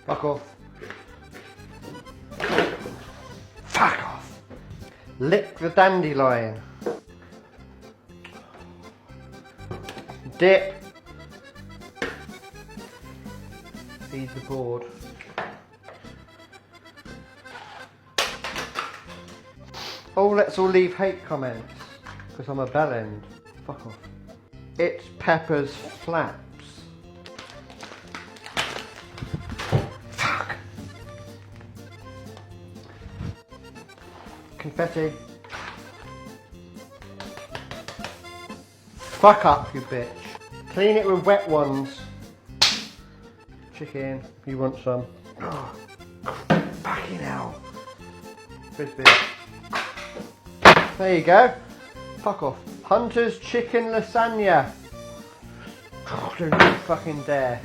Fuck off. Fuck off. Lick the dandelion. Dip. Feed the board. Oh, let's all leave hate comments, because I'm a bellend. Fuck off. It's Pepper's flaps. Fuck. Confetti. Fuck up, you bitch. Clean it with wet ones. Chicken, you want some? Oh, fucking hell. Frisbee. There you go. Fuck off. Hunter's chicken lasagna. Oh, don't you fucking dare.